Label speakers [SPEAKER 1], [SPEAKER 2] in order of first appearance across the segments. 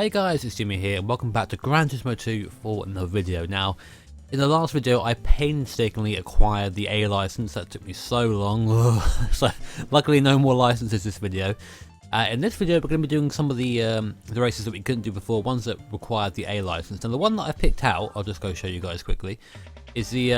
[SPEAKER 1] Hey guys, it's Jimmy here and welcome back to Gran Turismo 2 for another video. Now, in the last video I painstakingly acquired the A license. That took me so long, so luckily no more licenses this video. In this video we're going to be doing some of the races that we couldn't do before, ones that required the A license. Now the one that I picked out, I'll just go show you guys quickly, is the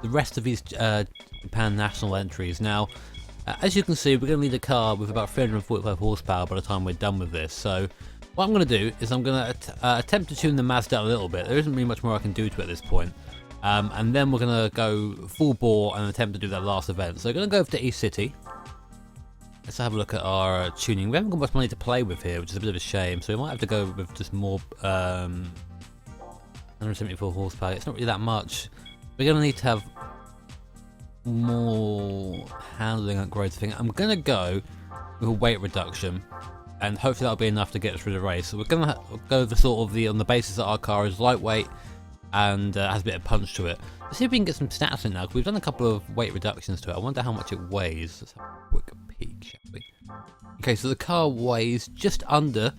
[SPEAKER 1] rest of these Japan national entries. Now, as you can see, we're going to need a car with about 345 horsepower by the time we're done with this. So what I'm going to do is I'm going to attempt to tune the Mazda a little bit. There isn't really much more I can do to it at this point. And then we're going to go full bore and attempt to do that last event. So we're going to go over to East City. Let's have a look at our tuning. We haven't got much money to play with here, which is a bit of a shame. So we might have to go with just more 174 horsepower. It's not really that much. We're going to need to have more handling upgrades. I think I'm gonna go with a weight reduction, and hopefully that'll be enough to get through the race. So we're gonna go the on the basis that our car is lightweight and has a bit of punch to it. Let's see if we can get some stats in now, because we've done a couple of weight reductions to it. I wonder how much it weighs. Let's have a quick peek, shall we? Okay, so the car weighs just under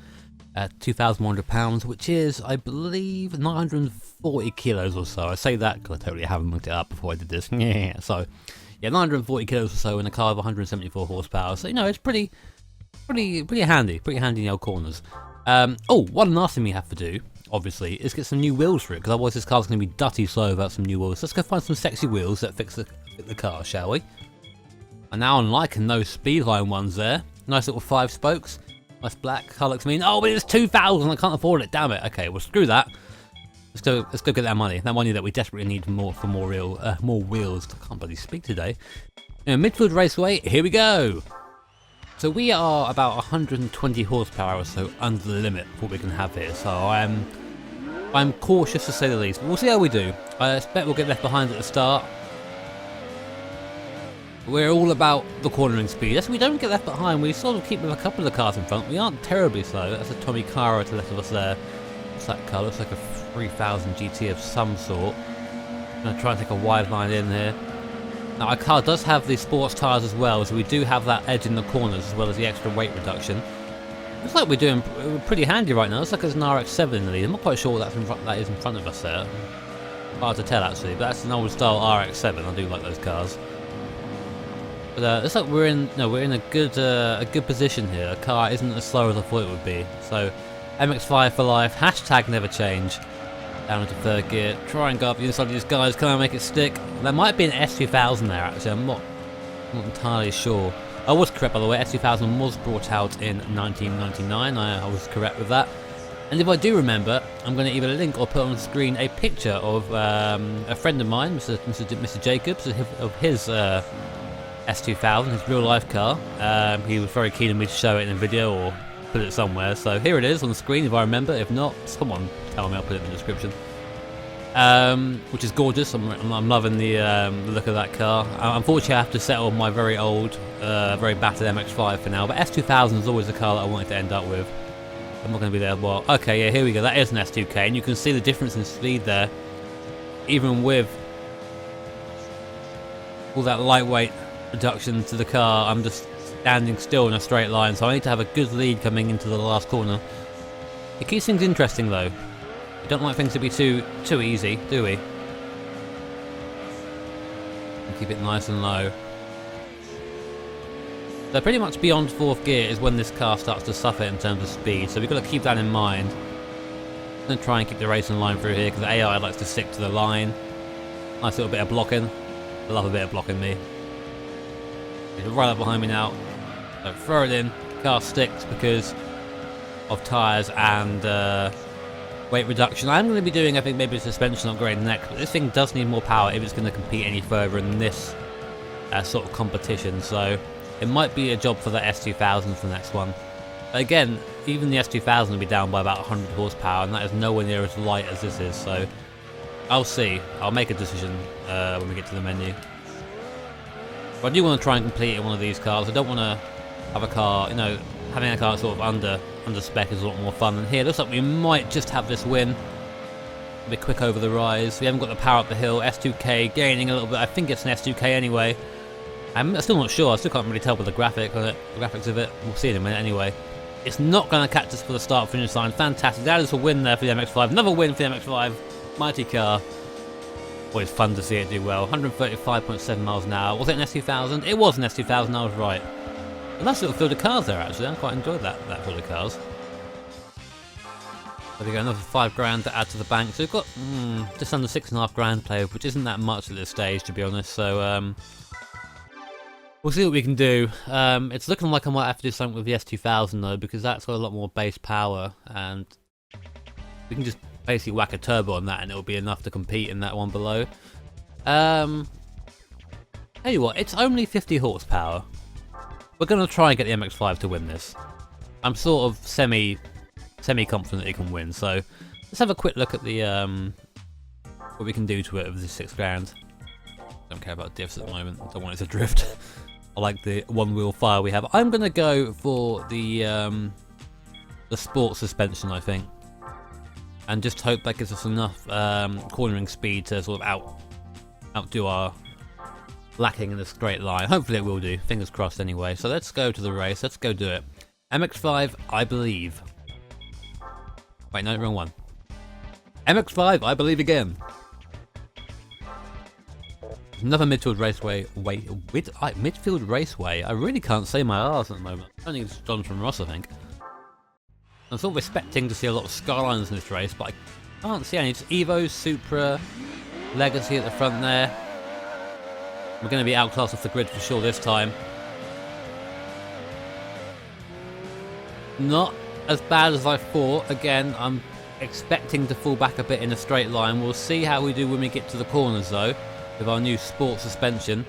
[SPEAKER 1] 2,100 pounds, which is, I believe, 940 kilos or so. I say that because I totally haven't looked it up before I did this. Yeah, so yeah, 940 kilos or so in a car of 174 horsepower. So you know, it's pretty handy in the old corners. Oh, one last thing we have to do, obviously, is get some new wheels for it, because otherwise this car's going to be dutty slow without some new wheels. Let's go find some sexy wheels that fit the car, shall we? And now I'm liking those Speedline ones there. Nice little 5 spokes. Nice black car looks mean. Oh, but it's 2,000. I can't afford it. Damn it. Okay, well screw that. Let's go get that money. That money that we desperately need more wheels. I can't bloody speak today. Midfield Raceway. Here we go. So we are about 120 horsepower or so under the limit for what we can have here. So I'm cautious to say the least. But we'll see how we do. I expect we'll get left behind at the start. We're all about the cornering speed. Yes, we don't get left behind. We sort of keep with a couple of the cars in front. We aren't terribly slow. That's a Tommy Cara to the left of us there. What's that car? Looks like a 3000 GT of some sort. I'm going to try and take a wide line in here. Now, our car does have the sports tyres as well, so we do have that edge in the corners as well as the extra weight reduction. Looks like we're pretty handy right now. Looks like there's an RX-7 in the lead. I'm not quite sure what that is in front of us there. Hard to tell actually, but that's an old style RX-7. I do like those cars. But looks like we're in a good position here. The car isn't as slow as I thought it would be. So MX5 for life. Hashtag never change. Down into third gear. Try and go up the inside of these guys. Can I make it stick? There might be an S2000 there actually. I'm not entirely sure. I was correct by the way. S2000 was brought out in 1999. I was correct with that. And if I do remember, I'm going to either link or put on the screen a picture of a friend of mine, Mr. Jacobs, of his S2000, his real life car. He was very keen on me to show it in a video or put it somewhere, so here it is on the screen if I remember. If not, someone tell me, I'll put it in the description. Which is gorgeous. I'm loving the look of that car. Unfortunately I have to settle my very old, very battered MX5 for now, but S2000 is always the car that I wanted to end up with. I'm not going to be there. Well, okay, yeah, here we go. That is an S2K, and you can see the difference in speed there, even with all that lightweight reduction to the car. I'm just standing still in a straight line, so I need to have a good lead coming into the last corner. It keeps things interesting though. We don't like things to be too easy, do we? And keep it nice and low. So pretty much beyond 4th gear is when this car starts to suffer in terms of speed, so we've got to keep that in mind. I'm going to try and keep the racing line through here, because the AI likes to stick to the line. Nice little bit of blocking. I love a bit of blocking me. He's right up behind me now. So throw it in. Car sticks because of tyres and weight reduction. I'm going to be doing, I think, maybe a suspension upgrade next, but this thing does need more power if it's going to compete any further in this sort of competition. So it might be a job for the S2000 for the next one. But again, even the S2000 will be down by about 100 horsepower, and that is nowhere near as light as this is. So I'll see. I'll make a decision when we get to the menu. But I do want to try and complete in one of these cars. I don't want to have a car, having a car sort of under spec is a lot more fun than here. Looks like we might just have this win. A bit quick over the rise. We haven't got the power up the hill. S2K gaining a little bit. I think it's an S2K anyway. I'm still not sure. I still can't really tell by the graphics of it. We'll see in a minute anyway. It's not going to catch us for the start finish line. Fantastic. That is a win there for the MX-5. Another win for the MX-5. Mighty car. Always fun to see it do well. 135.7 miles an hour. Was it an S2000? It was an S2000, I was right. A nice little field of cars there, actually. I quite enjoyed that field of cars. There we go, another 5 grand to add to the bank. So we've got just under 6.5 grand played, which isn't that much at this stage, to be honest. So we'll see what we can do. It's looking like I might have to do something with the S2000 though, because that's got a lot more base power, and we can just basically whack a turbo on that and it'll be enough to compete in that one below. Tell you what, it's only 50 horsepower. We're going to try and get the MX-5 to win this. I'm sort of semi-confident it can win, so let's have a quick look at the what we can do to it with the 6 grand. Don't care about diffs at the moment, don't want it to drift. I like the one-wheel fire we have. I'm going to go for the sport suspension, I think, and just hope that gives us enough cornering speed to sort of outdo our lacking in a straight line. Hopefully it will do, fingers crossed anyway. So let's go to the race, let's go do it. MX-5, I believe. Wait, no, wrong one. MX-5, I believe again. Another Midfield Raceway. Midfield Raceway. I really can't say my R's at the moment. I think it's Jonathan Ross, I think. I'm sort of expecting to see a lot of Skylines in this race, but I can't see any. It's Evo, Supra, Legacy at the front there. We're going to be outclassed off the grid for sure this time. Not as bad as I thought. Again, I'm expecting to fall back a bit in a straight line. We'll see how we do when we get to the corners though, with our new sport suspension.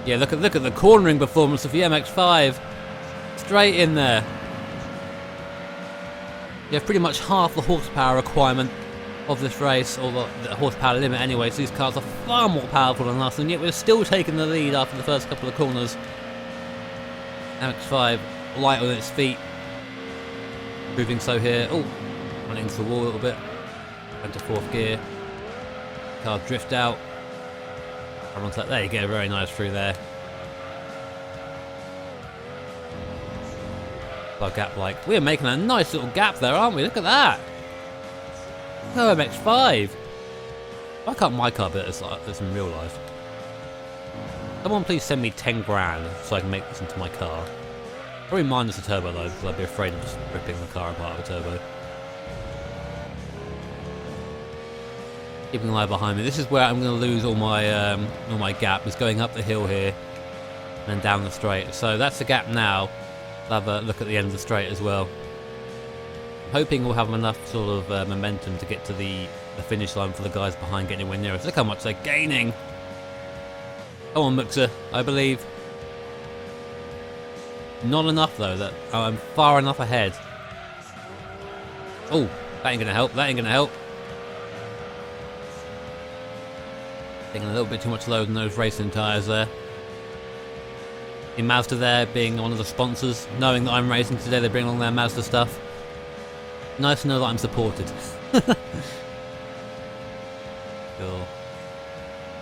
[SPEAKER 1] Yeah, look at the cornering performance of the MX-5. Straight in there. You have pretty much half the horsepower requirement of this race, or the horsepower limit anyway, so these cars are far more powerful than us, and yet we're still taking the lead after the first couple of corners. MX-5 light on its feet, moving so here. Oh, running into the wall a little bit. Went to 4th gear. Car drift out. There you go, very nice through there. Our gap, like, we're making a nice little gap there, aren't we? Look at that. Oh, MX-5. Why can't my car be this in real life? Someone please send me 10 grand so I can make this into my car. Probably minus the turbo though, because I'd be afraid of just ripping the car apart with a turbo. Keeping an eye behind me. This is where I'm going to lose all my gap. Is going up the hill here and then down the straight. So that's the gap now. I'll have a look at the end of the straight as well. I'm hoping we'll have enough sort of momentum to get to the finish line for the guys behind getting anywhere near us. Look how much they're gaining. Come on, Muxa, I believe. Not enough though, that I'm far enough ahead. Oh, that ain't gonna help, that ain't gonna help. Taking a little bit too much load on those racing tyres there. In Mazda there being one of the sponsors, knowing that I'm racing today, they bring along their Mazda stuff. Nice to know that I'm supported. Cool.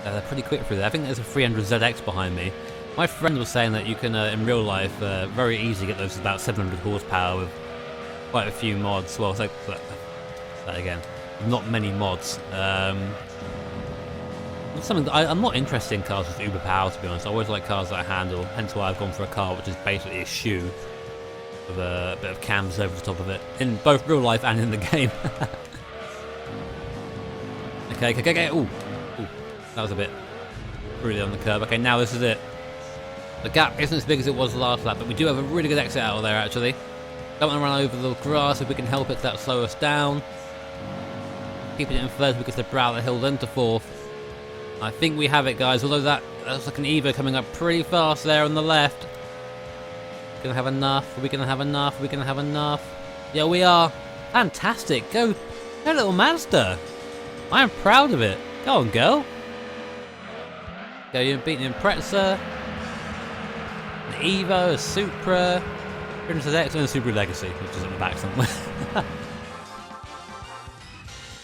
[SPEAKER 1] They're pretty quick through there. I think there's a 300ZX behind me. My friend was saying that you can, in real life, very easily get those about 700 horsepower with quite a few mods. Well, so that again, not many mods. Something that I'm not interested in cars with uber power, to be honest. I always like cars that I handle, hence why I've gone for a car which is basically a shoe with a bit of canvas over the top of it, in both real life and in the game. Okay. Ooh, that was a bit really on the curb. Okay, now this is it. The gap isn't as big as it was last lap, but we do have a really good exit out of there, actually. Don't want to run over the grass if we can help it, that'll slow us down. Keeping it in third because they brow the hill, then to 4th. I think we have it, guys, although that's like an Evo coming up pretty fast there on the left. Gonna have enough? Are we gonna have enough? Are we gonna have enough? Yeah, we are. Fantastic. Go little Mazda. I am proud of it. Go on, girl. Go, you're beating Impreza. The Evo, a Supra. Princess X and a Subaru Legacy, which is at the back somewhere.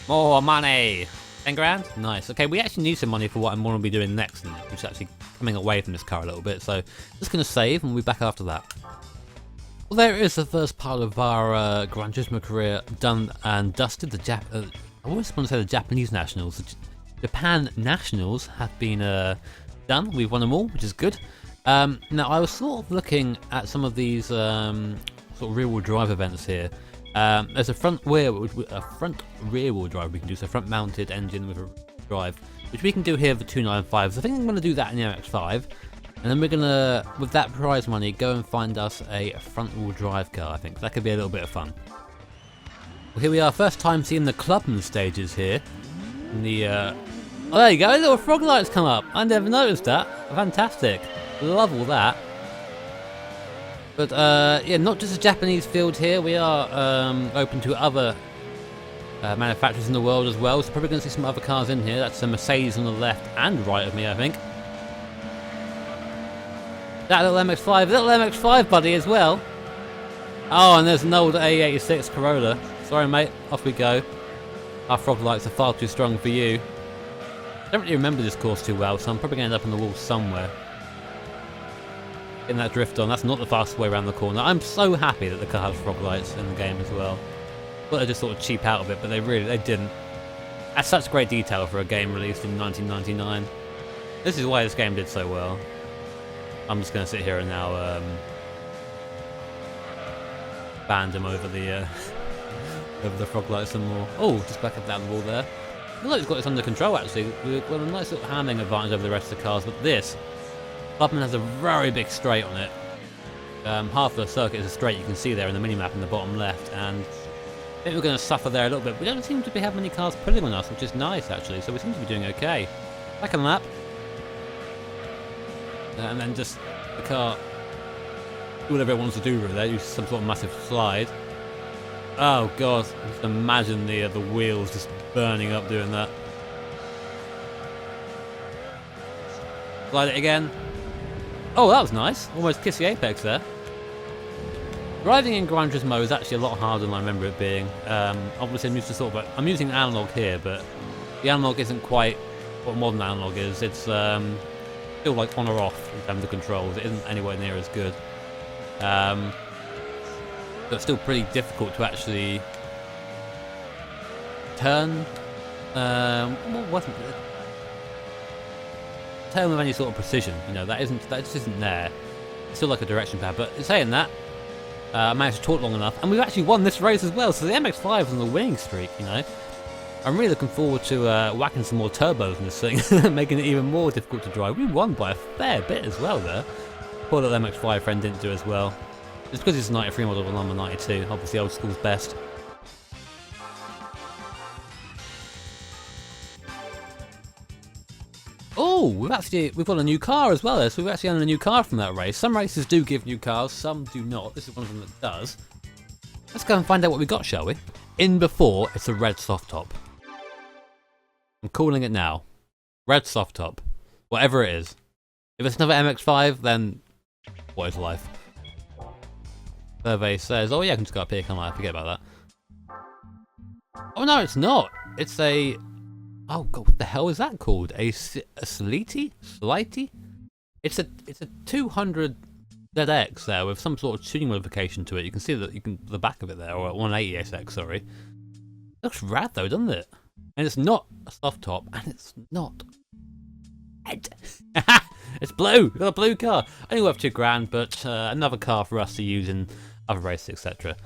[SPEAKER 1] More money. 10 grand? Nice. Okay, we actually need some money for what I'm going to be doing next, which is actually coming away from this car a little bit, so just going to save and we'll be back after that. Well, there is the first part of our Gran Turismo career done and dusted. I always want to say the Japanese nationals. The Japan nationals have been done. We've won them all, which is good. Now, I was sort of looking at some of these sort of rear-wheel drive events here. There's a front rear-wheel drive we can do, so front-mounted engine with a drive, which we can do here for 295. So I think I'm going to do that in the MX-5, and then we're going to, with that prize money, go and find us a front-wheel drive car. I think that could be a little bit of fun. Well, here we are, first time seeing the Clubman stages here. In the oh, there you go, little frog lights come up. I never noticed that. Fantastic, love all that. But yeah, not just a Japanese field here. We are open to other manufacturers in the world as well. So probably going to see some other cars in here. That's a Mercedes on the left and right of me, I think. That little MX-5 buddy as well. Oh, and there's an old A86 Corolla. Sorry, mate. Off we go. Our frog lights are far too strong for you. I don't really remember this course too well, so I'm probably going to end up on the wall somewhere. Getting that drift on. That's not the fastest way around the corner. I'm so happy that the car has frog lights in the game as well. Well, they just sort of cheap out of it, but they didn't. That's such great detail for a game released in 1999. This is why this game did so well. I'm just going to sit here and now band him over the frog lights some more. Oh, just back up down the wall there. I feel like he's got this under control actually. We've got a nice little handling advantage over the rest of the cars, but this Clubman has a very big straight on it. Half the circuit is a straight, you can see there in the minimap in the bottom left, and I think we're going to suffer there a little bit. We don't seem to have many cars pulling on us, which is nice actually, so we seem to be doing okay. Second lap. And then just the car do whatever it wants to do really there, use some sort of massive slide. Oh god, just imagine the wheels just burning up doing that. Slide it again. Oh, that was nice. Almost kiss the apex there. Driving in Gran Turismo is actually a lot harder than I remember it being. Obviously I'm using analog here, but the analog isn't quite what modern analog is. It's still like on or off in terms of controls. It isn't anywhere near as good. But it's still pretty difficult to actually turn. What wasn't it? Turn with any sort of precision. You know, that just isn't there. It's still like a direction pad. But saying that, I managed to talk long enough, and we've actually won this race as well. So the MX-5 is on the winning streak. You know, I'm really looking forward to whacking some more turbos in this thing, making it even more difficult to drive. We won by a fair bit as well there. Poor little MX-5 friend didn't do as well. It's because it's a 93 model and I'm a 92. Obviously, old school's best. Oh, we've got a new car as well there, so we've actually owned a new car from that race. Some races do give new cars, some do not. This is one of them that does. Let's go and find out what we got, shall we? In before, it's a red soft top. I'm calling it now. Red soft top. Whatever it is. If it's another MX-5, then what is life? Survey says, oh yeah, I can just go up here, can't I? Forget about that. Oh no, it's not. It's a... Oh god, what the hell is that called? A Slighty? Slighty? It's a 200 ZX there with some sort of tuning modification to it. You can see that the back of it there, or a 180 SX, sorry. It looks rad though, doesn't it? And it's not a soft top, and it's not red. It's blue. We've got a blue car. Only worth £2,000, but another car for us to use in other races, etc.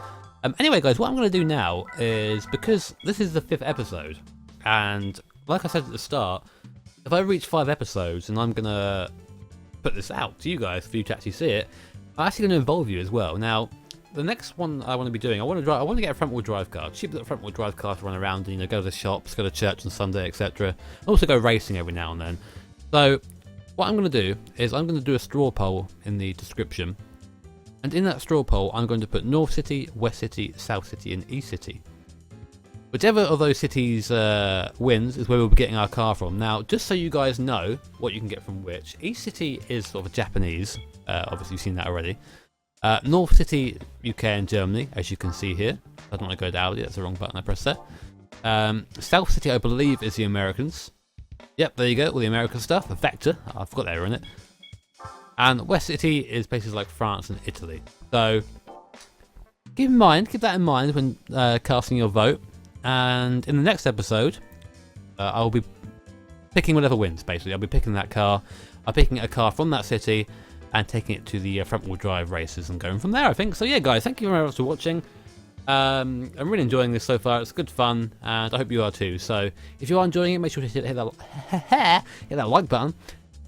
[SPEAKER 1] Anyway, guys, what I'm going to do now is, because this is the 5th episode, and like I said at the start, if I reach 5 episodes, and I'm going to put this out to you guys for you to actually see it, I'm actually going to involve you as well. Now, the next one I want to be doing, I want to get a front-wheel drive car, cheap little front-wheel drive car to run around and, you know, go to the shops, go to church on Sunday, etc. Also go racing every now and then. So what I'm going to do is I'm going to do a straw poll in the description, and in that straw poll I'm going to put North City, West City, South City and East City. Whichever of those cities wins is where we'll be getting our car from. Now, just so you guys know what you can get from which, East City is sort of Japanese, obviously you've seen that already. North City, UK and Germany, as you can see here. I don't want to go to Audi, that's the wrong button I pressed there. South City, I believe, is the Americans. Yep, there you go, all the American stuff. A Vector, I forgot they were in it. And West Italy is places like France and Italy. So keep that in mind when casting your vote. And in the next episode, I'll be picking whatever wins, basically. I'll be picking that car. I'm picking a car from that city and taking it to the front-wheel drive races and going from there, I think. So yeah, guys, thank you very much for watching. I'm really enjoying this so far. It's good fun, and I hope you are too. So if you are enjoying it, make sure to hit that like button,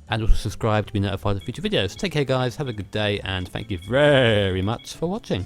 [SPEAKER 1] and also subscribe to be notified of future videos. Take care, guys. Have a good day, and thank you very much for watching.